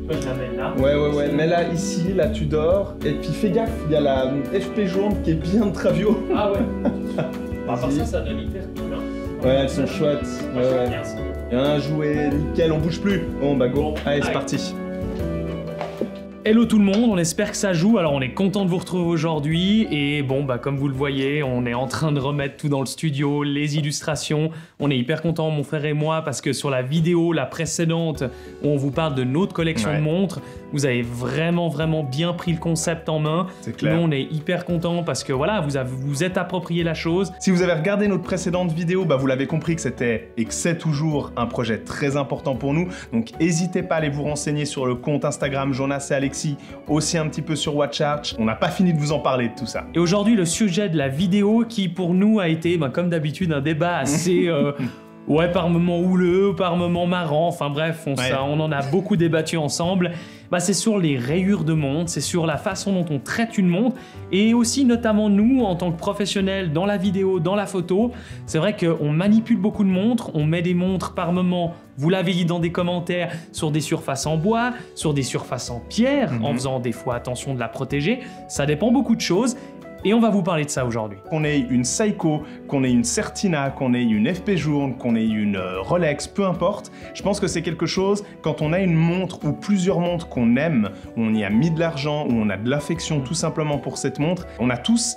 Moi, je la mets là. Ouais. Mets-la ici, là tu dors. Et puis fais gaffe, il y a la FP jaune qui est bien de Travio. Ah ouais. À part ça donne hyper cool. Hein. Ouais, elles sont chouettes. Ouais. Bien ça. Il y a un jouet, nickel, on bouge plus. Bon bah go, allez c'est parti. Hello tout le monde, on espère que ça joue. Alors on est content de vous retrouver aujourd'hui et bon bah comme vous le voyez, on est en train de remettre tout dans le studio, les illustrations. On est hyper content mon frère et moi parce que sur la vidéo, la précédente, où on vous parle de notre collection de montres, vous avez vraiment bien pris le concept en main. C'est clair. Nous on est hyper contents parce que voilà, vous êtes approprié la chose. Si vous avez regardé notre précédente vidéo, bah vous l'avez compris que c'était et que c'est toujours un projet très important pour nous. Donc n'hésitez pas à aller vous renseigner sur le compte Instagram Jonas et Alexis, aussi un petit peu sur WatchArch. On n'a pas fini de vous en parler de tout ça. Et aujourd'hui, le sujet de la vidéo qui pour nous a été, comme d'habitude, un débat assez... ouais, par moments houleux, par moments marrant, enfin bref, on en a beaucoup débattu ensemble. C'est sur les rayures de montre, c'est sur la façon dont on traite une montre et aussi notamment nous en tant que professionnels dans la vidéo, dans la photo. C'est vrai qu'on manipule beaucoup de montres, on met des montres par moment, vous l'avez dit dans des commentaires, sur des surfaces en bois, sur des surfaces en pierre, en faisant des fois attention de la protéger. Ça dépend beaucoup de choses. Et on va vous parler de ça aujourd'hui. Qu'on ait une Seiko, qu'on ait une Certina, qu'on ait une FP Journe, qu'on ait une Rolex, peu importe, je pense que c'est quelque chose, quand on a une montre ou plusieurs montres qu'on aime, où on y a mis de l'argent, où on a de l'affection tout simplement pour cette montre, on a tous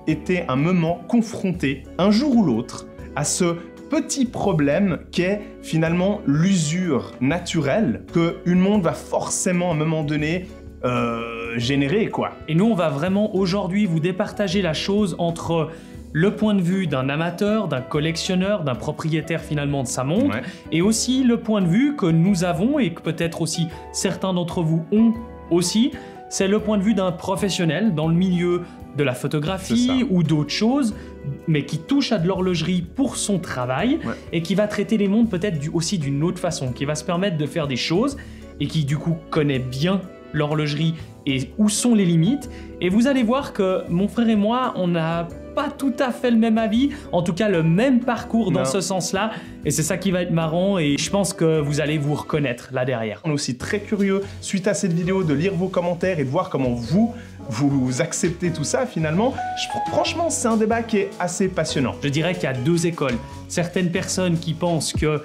été un moment confrontés, un jour ou l'autre, à ce petit problème qu'est finalement l'usure naturelle qu'une montre va forcément à un moment donné générer quoi. Et nous on va vraiment aujourd'hui vous départager la chose entre le point de vue d'un amateur, d'un collectionneur, d'un propriétaire finalement de sa montre, et aussi le point de vue que nous avons et que peut-être aussi certains d'entre vous ont aussi, c'est le point de vue d'un professionnel dans le milieu de la photographie ou d'autres choses, mais qui touche à de l'horlogerie pour son travail et qui va traiter les montres peut-être aussi d'une autre façon, qui va se permettre de faire des choses et qui du coup connaît bien l'horlogerie et où sont les limites. Et vous allez voir que mon frère et moi, on n'a pas tout à fait le même avis, en tout cas le même parcours dans ce sens-là. Et c'est ça qui va être marrant et je pense que vous allez vous reconnaître là derrière. On est aussi très curieux, suite à cette vidéo, de lire vos commentaires et de voir comment vous acceptez tout ça finalement. Franchement, c'est un débat qui est assez passionnant. Je dirais qu'il y a deux écoles. Certaines personnes qui pensent que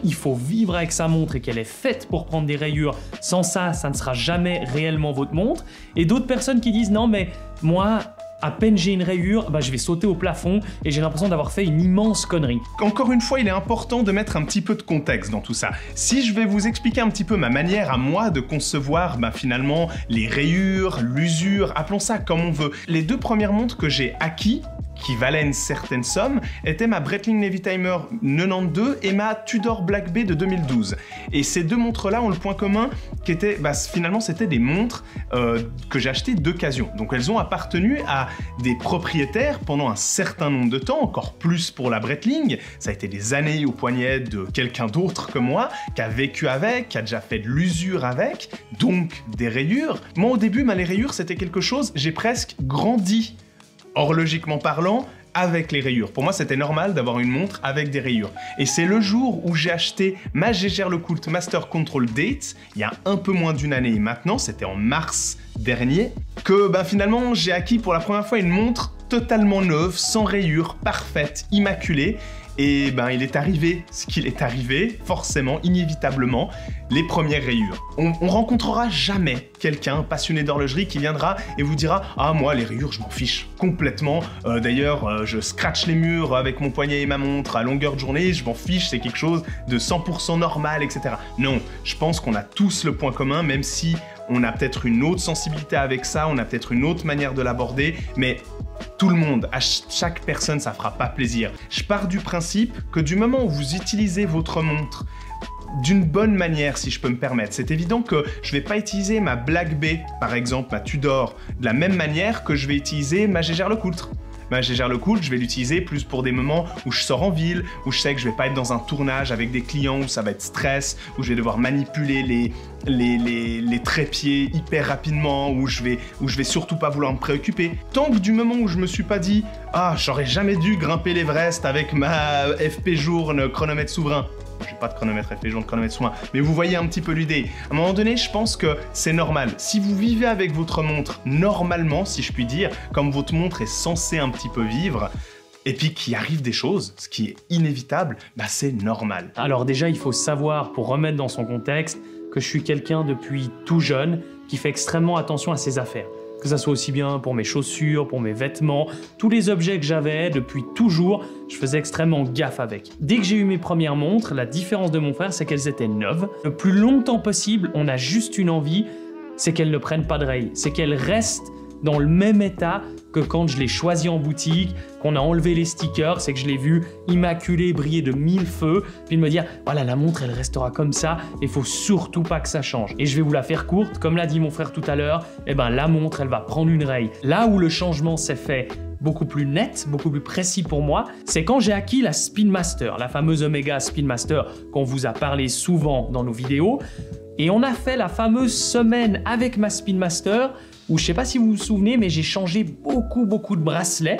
il faut vivre avec sa montre et qu'elle est faite pour prendre des rayures. Sans ça, ça ne sera jamais réellement votre montre. Et d'autres personnes qui disent non mais moi, à peine j'ai une rayure, je vais sauter au plafond et j'ai l'impression d'avoir fait une immense connerie. Encore une fois, il est important de mettre un petit peu de contexte dans tout ça. Si je vais vous expliquer un petit peu ma manière à moi de concevoir finalement les rayures, l'usure, appelons ça comme on veut. Les deux premières montres que j'ai acquis, qui valaient une certaine somme, étaient ma Breitling Navitimer 92 et ma Tudor Black Bay de 2012. Et ces deux montres-là ont le point commun qui était, finalement, c'était des montres que j'ai achetées d'occasion. Donc elles ont appartenu à des propriétaires pendant un certain nombre de temps, encore plus pour la Breitling. Ça a été des années au poignet de quelqu'un d'autre que moi, qui a vécu avec, qui a déjà fait de l'usure avec, donc des rayures. Moi, au début, les rayures, c'était quelque chose, j'ai presque grandi, horlogiquement parlant, avec les rayures. Pour moi, c'était normal d'avoir une montre avec des rayures. Et c'est le jour où j'ai acheté ma Jaeger-LeCoultre Master Control Date, il y a un peu moins d'une année maintenant, c'était en mars dernier, que finalement, j'ai acquis pour la première fois une montre totalement neuve, sans rayures, parfaite, immaculée. Et il est arrivé ce qu'il est arrivé, forcément, inévitablement, les premières rayures. On rencontrera jamais quelqu'un passionné d'horlogerie qui viendra et vous dira « Ah, moi, les rayures, je m'en fiche complètement. D'ailleurs, je scratch les murs avec mon poignet et ma montre à longueur de journée, je m'en fiche, c'est quelque chose de 100% normal, etc. » Non, je pense qu'on a tous le point commun, même si on a peut-être une autre sensibilité avec ça, on a peut-être une autre manière de l'aborder, mais tout le monde, à chaque personne, ça fera pas plaisir. Je pars du principe que du moment où vous utilisez votre montre d'une bonne manière, si je peux me permettre, c'est évident que je vais pas utiliser ma Black Bay, par exemple, ma Tudor, de la même manière que je vais utiliser ma Jaeger-LeCoultre. Ma Jaeger-LeCoultre, je vais l'utiliser plus pour des moments où je sors en ville, où je sais que je vais pas être dans un tournage avec des clients, où ça va être stress, où je vais devoir manipuler les trépieds hyper rapidement, où je vais surtout pas vouloir me préoccuper. Tant que du moment où je me suis pas dit « Ah, j'aurais jamais dû grimper l'Everest avec ma FP Journe chronomètre souverain », j'ai pas de chronomètre avec les gens de chronomètre soin, mais vous voyez un petit peu l'idée. À un moment donné, je pense que c'est normal. Si vous vivez avec votre montre normalement, si je puis dire, comme votre montre est censée un petit peu vivre, et puis qu'il arrive des choses, ce qui est inévitable, bah c'est normal. Alors déjà, il faut savoir, pour remettre dans son contexte, que je suis quelqu'un depuis tout jeune qui fait extrêmement attention à ses affaires. Que ça soit aussi bien pour mes chaussures, pour mes vêtements, tous les objets que j'avais depuis toujours, je faisais extrêmement gaffe avec. Dès que j'ai eu mes premières montres, la différence de mon frère, c'est qu'elles étaient neuves. Le plus longtemps possible, on a juste une envie, c'est qu'elles ne prennent pas de rails, c'est qu'elles restent dans le même état que quand je l'ai choisi en boutique, qu'on a enlevé les stickers, c'est que je l'ai vu immaculé, briller de 1000 feux, puis de me dire, voilà, la montre, elle restera comme ça, et il faut surtout pas que ça change. Et je vais vous la faire courte, comme l'a dit mon frère tout à l'heure, eh ben la montre, elle va prendre une rail. Là où le changement s'est fait beaucoup plus net, beaucoup plus précis pour moi, c'est quand j'ai acquis la Spin Master, la fameuse Omega Spin Master qu'on vous a parlé souvent dans nos vidéos, et on a fait la fameuse semaine avec ma Spin Master, où je sais pas si vous vous souvenez, mais j'ai changé beaucoup de bracelets.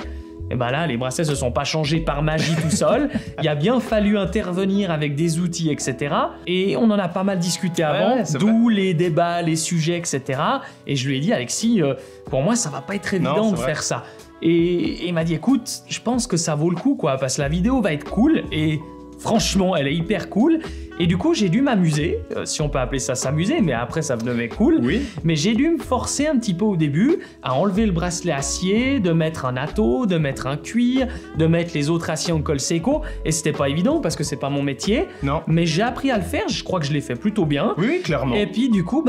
Et ben là, les bracelets se sont pas changés par magie tout seul. Il a bien fallu intervenir avec des outils, etc. Et on en a pas mal discuté avant, d'où les débats, les sujets, etc. Et je lui ai dit, Alexis, pour moi, ça va pas être évident de faire ça. Et il m'a dit, écoute, je pense que ça vaut le coup, quoi, parce que la vidéo va être cool. Et franchement, elle est hyper cool. Et du coup, j'ai dû m'amuser, si on peut appeler ça s'amuser, mais après ça devenait cool. Oui. Mais j'ai dû me forcer un petit peu au début à enlever le bracelet acier, de mettre un atto, de mettre un cuir, de mettre les autres aciers en colle séco. Et c'était pas évident parce que c'est pas mon métier. Non. Mais j'ai appris à le faire, je crois que je l'ai fait plutôt bien. Oui, clairement. Et puis du coup,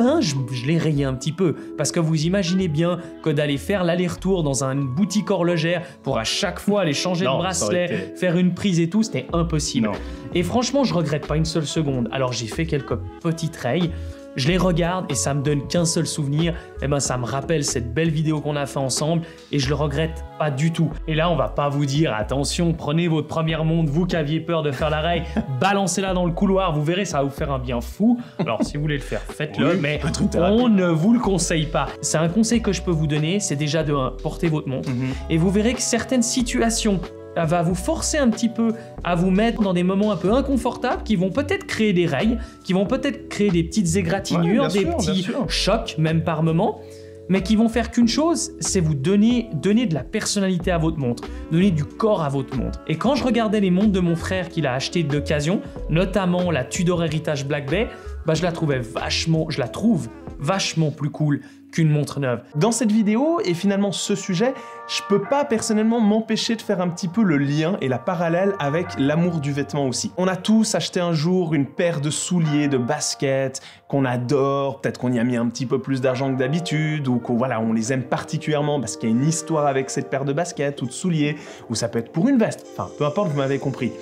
je l'ai rayé un petit peu. Parce que vous imaginez bien que d'aller faire l'aller-retour dans une boutique horlogère pour à chaque fois aller changer de bracelet, faire une prise et tout, c'était impossible. Non. Et franchement, je regrette pas une seule seconde. Alors j'ai fait quelques petites rayes, je les regarde et ça me donne qu'un seul souvenir. Et ben ça me rappelle cette belle vidéo qu'on a fait ensemble et je le regrette pas du tout. Et là, on va pas vous dire attention, prenez votre première montre, vous qui aviez peur de faire la raye, balancez-la dans le couloir, vous verrez, ça va vous faire un bien fou. Alors si vous voulez le faire, faites-le, oui, mais on ne vous le conseille pas. C'est un conseil que je peux vous donner, c'est déjà de porter votre montre et vous verrez que certaines situations va vous forcer un petit peu à vous mettre dans des moments un peu inconfortables qui vont peut-être créer des rayes, qui vont peut-être créer des petites égratignures, des petits chocs même par moment, mais qui vont faire qu'une chose, c'est vous donner de la personnalité à votre montre, donner du corps à votre montre. Et quand je regardais les montres de mon frère qu'il a achetées d'occasion, notamment la Tudor Heritage Black Bay, je la trouve vachement plus cool qu'une montre neuve. Dans cette vidéo, et finalement ce sujet, je peux pas personnellement m'empêcher de faire un petit peu le lien et la parallèle avec l'amour du vêtement aussi. On a tous acheté un jour une paire de souliers, de baskets, qu'on adore, peut-être qu'on y a mis un petit peu plus d'argent que d'habitude, ou on les aime particulièrement parce qu'il y a une histoire avec cette paire de baskets ou de souliers, ou ça peut être pour une veste, enfin peu importe, vous m'avez compris.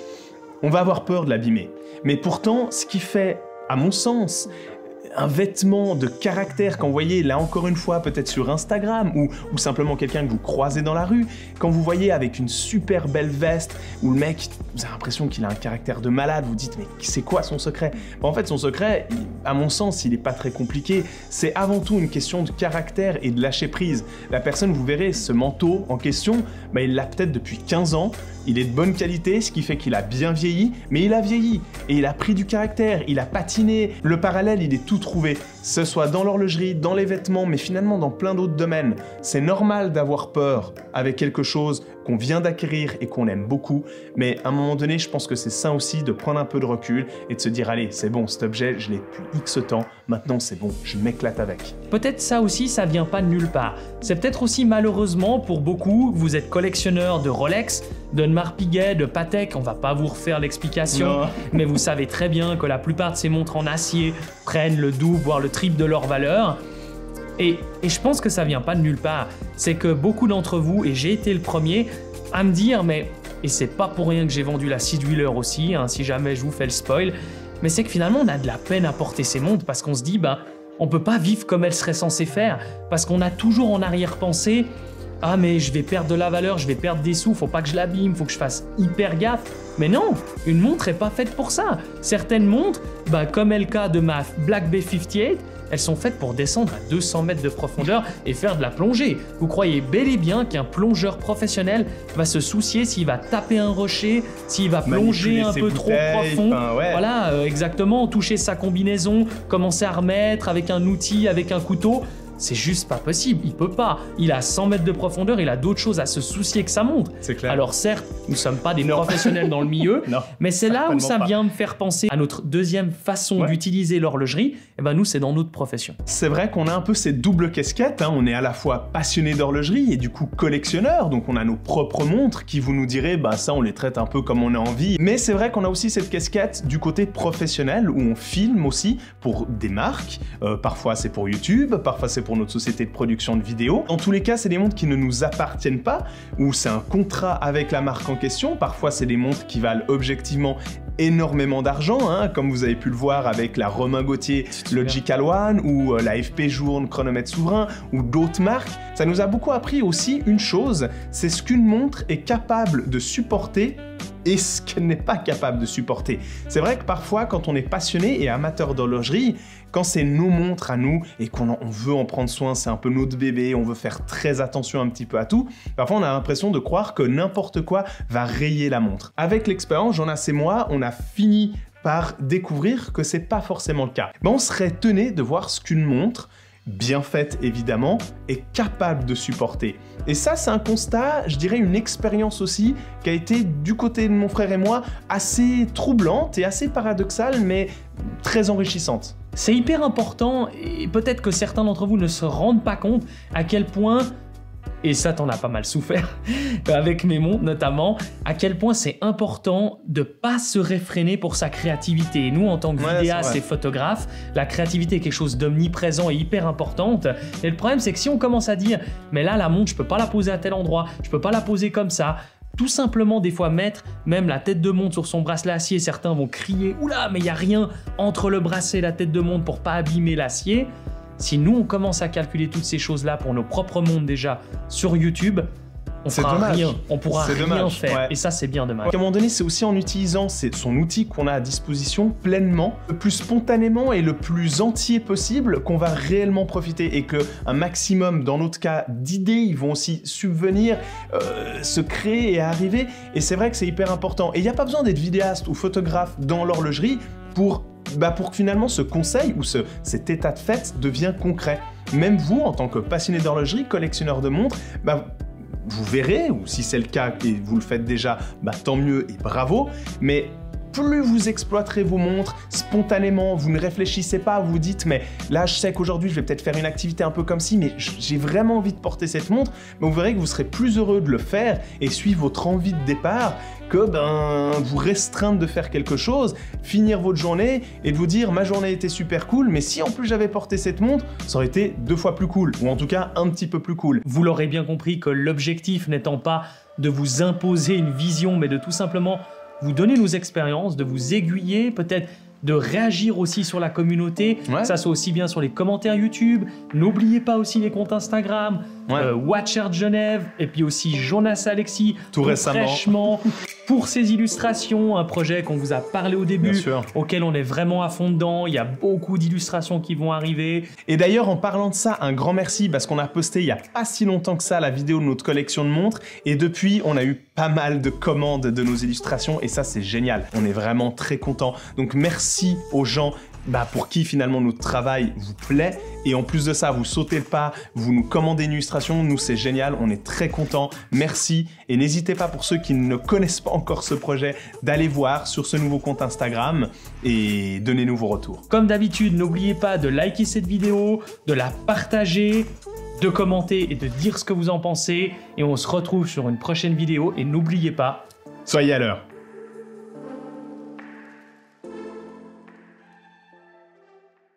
On va avoir peur de l'abîmer. Mais pourtant, ce qui fait, à mon sens, un vêtement de caractère, quand vous voyez, là encore une fois, peut-être sur Instagram, ou simplement quelqu'un que vous croisez dans la rue, quand vous voyez avec une super belle veste, où le mec, vous avez l'impression qu'il a un caractère de malade, vous dites, mais c'est quoi son secret? En fait, son secret, à mon sens, il n'est pas très compliqué, c'est avant tout une question de caractère et de lâcher prise. La personne, vous verrez, ce manteau en question, il l'a peut-être depuis 15 ans, il est de bonne qualité, ce qui fait qu'il a bien vieilli, mais il a vieilli, et il a pris du caractère, il a patiné. Le parallèle, il est tout trouvé, ce soit dans l'horlogerie, dans les vêtements, mais finalement dans plein d'autres domaines. C'est normal d'avoir peur avec quelque chose qu'on vient d'acquérir et qu'on aime beaucoup, mais à un moment donné, je pense que c'est sain aussi de prendre un peu de recul et de se dire, allez, c'est bon, cet objet, je l'ai depuis X temps, maintenant c'est bon, je m'éclate avec. Peut-être ça aussi, ça vient pas de nulle part. C'est peut-être aussi malheureusement pour beaucoup, vous êtes collectionneur de Rolex, de Audemars Piguet, de Patek, on va pas vous refaire l'explication, mais vous savez très bien que la plupart de ces montres en acier prennent le double, voire le triple de leur valeur. Et je pense que ça vient pas de nulle part. C'est que beaucoup d'entre vous, et j'ai été le premier, à me dire, et c'est pas pour rien que j'ai vendu la Seed Wheeler aussi, si jamais je vous fais le spoil, mais c'est que finalement on a de la peine à porter ces montres parce qu'on se dit, on peut pas vivre comme elles seraient censées faire, parce qu'on a toujours en arrière-pensée ah mais je vais perdre de la valeur, je vais perdre des sous, faut pas que je l'abîme, faut que je fasse hyper gaffe. Mais non, une montre est pas faite pour ça. Certaines montres, comme est le cas de ma Black Bay 58, elles sont faites pour descendre à 200 mètres de profondeur et faire de la plongée. Vous croyez bel et bien qu'un plongeur professionnel va se soucier s'il va taper un rocher, s'il va plonger un peu trop profond. Voilà, exactement, toucher sa combinaison, commencer à remettre avec un outil, avec un couteau. C'est juste pas possible, il peut pas. Il a 100 mètres de profondeur, il a d'autres choses à se soucier que sa montre. C'est clair. Alors certes, nous sommes pas des professionnels dans le milieu, mais c'est là où ça vient me faire penser à notre deuxième façon d'utiliser l'horlogerie. Et nous, c'est dans notre profession. C'est vrai qu'on a un peu cette double casquette, hein. On est à la fois passionné d'horlogerie et du coup collectionneur, donc on a nos propres montres qui vous nous direz, ça on les traite un peu comme on a envie. Mais c'est vrai qu'on a aussi cette casquette du côté professionnel où on filme aussi pour des marques. Parfois c'est pour YouTube, parfois c'est pour notre société de production de vidéos. Dans tous les cas, c'est des montres qui ne nous appartiennent pas, ou c'est un contrat avec la marque en question. Parfois, c'est des montres qui valent objectivement énormément d'argent, hein, comme vous avez pu le voir avec la Romain Gauthier Logical One, ou la FP Journe Chronomètre Souverain, ou d'autres marques. Ça nous a beaucoup appris aussi une chose, c'est ce qu'une montre est capable de supporter et ce qu'elle n'est pas capable de supporter. C'est vrai que parfois, quand on est passionné et amateur d'horlogerie, quand c'est nos montres à nous et qu'on veut en prendre soin, c'est un peu notre bébé, on veut faire très attention un petit peu à tout, parfois on a l'impression de croire que n'importe quoi va rayer la montre. Avec l'expérience, Jonas et moi, on a fini par découvrir que c'est pas forcément le cas. On serait étonné de voir ce qu'une montre, bien faite évidemment, est capable de supporter. Et ça, c'est un constat, je dirais une expérience aussi, qui a été du côté de mon frère et moi, assez troublante et assez paradoxale, mais très enrichissante. C'est hyper important, et peut-être que certains d'entre vous ne se rendent pas compte à quel point, et ça t'en as pas mal souffert, avec mes montres notamment, à quel point c'est important de pas se réfréner pour sa créativité. Et nous, en tant que vidéastes et photographes, la créativité est quelque chose d'omniprésent et hyper importante. Et le problème, c'est que si on commence à dire « mais là, la montre, je peux pas la poser à tel endroit, je peux pas la poser comme ça », tout simplement, des fois, mettre même la tête de montre sur son bracelet acier, certains vont crier « oula, mais il n'y a rien entre le bracelet et la tête de montre pour pas abîmer l'acier ». Si nous, on commence à calculer toutes ces choses-là pour nos propres montres déjà sur YouTube, on fera rien, on pourra rien faire. Et ça, c'est bien dommage. À un moment donné, c'est aussi en utilisant son outil qu'on a à disposition pleinement, le plus spontanément et le plus entier possible qu'on va réellement profiter et qu'un maximum, dans notre cas, d'idées, ils vont aussi subvenir, se créer et arriver. Et c'est vrai que c'est hyper important. Et il n'y a pas besoin d'être vidéaste ou photographe dans l'horlogerie pour que finalement ce conseil ou cet état de fait devient concret. Même vous, en tant que passionné d'horlogerie, collectionneur de montres, vous verrez, ou si c'est le cas et vous le faites déjà, tant mieux et bravo, mais plus vous exploiterez vos montres spontanément, vous ne réfléchissez pas, vous dites mais là je sais qu'aujourd'hui je vais peut-être faire une activité un peu comme ci, mais j'ai vraiment envie de porter cette montre, vous verrez que vous serez plus heureux de le faire et suivre votre envie de départ que vous restreindre de faire quelque chose, finir votre journée et de vous dire ma journée était super cool, mais si en plus j'avais porté cette montre, ça aurait été 2 fois plus cool, ou en tout cas un petit peu plus cool. Vous l'aurez bien compris que l'objectif n'étant pas de vous imposer une vision, mais de tout simplement vous donner nos expériences, de vous aiguiller, peut-être de réagir aussi sur la communauté, que ça soit aussi bien sur les commentaires YouTube. N'oubliez pas aussi les comptes Instagram, Watcher de Genève, et puis aussi Jonas Alexis, tout récemment, fraîchement, pour ses illustrations, un projet qu'on vous a parlé au début, auquel on est vraiment à fond dedans. Il y a beaucoup d'illustrations qui vont arriver. Et d'ailleurs, en parlant de ça, un grand merci parce qu'on a posté il n'y a pas si longtemps que ça la vidéo de notre collection de montres et depuis, on a eu pas mal de commandes de nos illustrations et ça, c'est génial. On est vraiment très contents. Donc, merci aux gens pour qui finalement notre travail vous plaît et en plus de ça vous sautez le pas, vous nous commandez une illustration, nous c'est génial, on est très contents, merci et n'hésitez pas pour ceux qui ne connaissent pas encore ce projet d'aller voir sur ce nouveau compte Instagram et donnez-nous vos retours. Comme d'habitude, n'oubliez pas de liker cette vidéo, de la partager, de commenter et de dire ce que vous en pensez et on se retrouve sur une prochaine vidéo et n'oubliez pas, soyez à l'heure.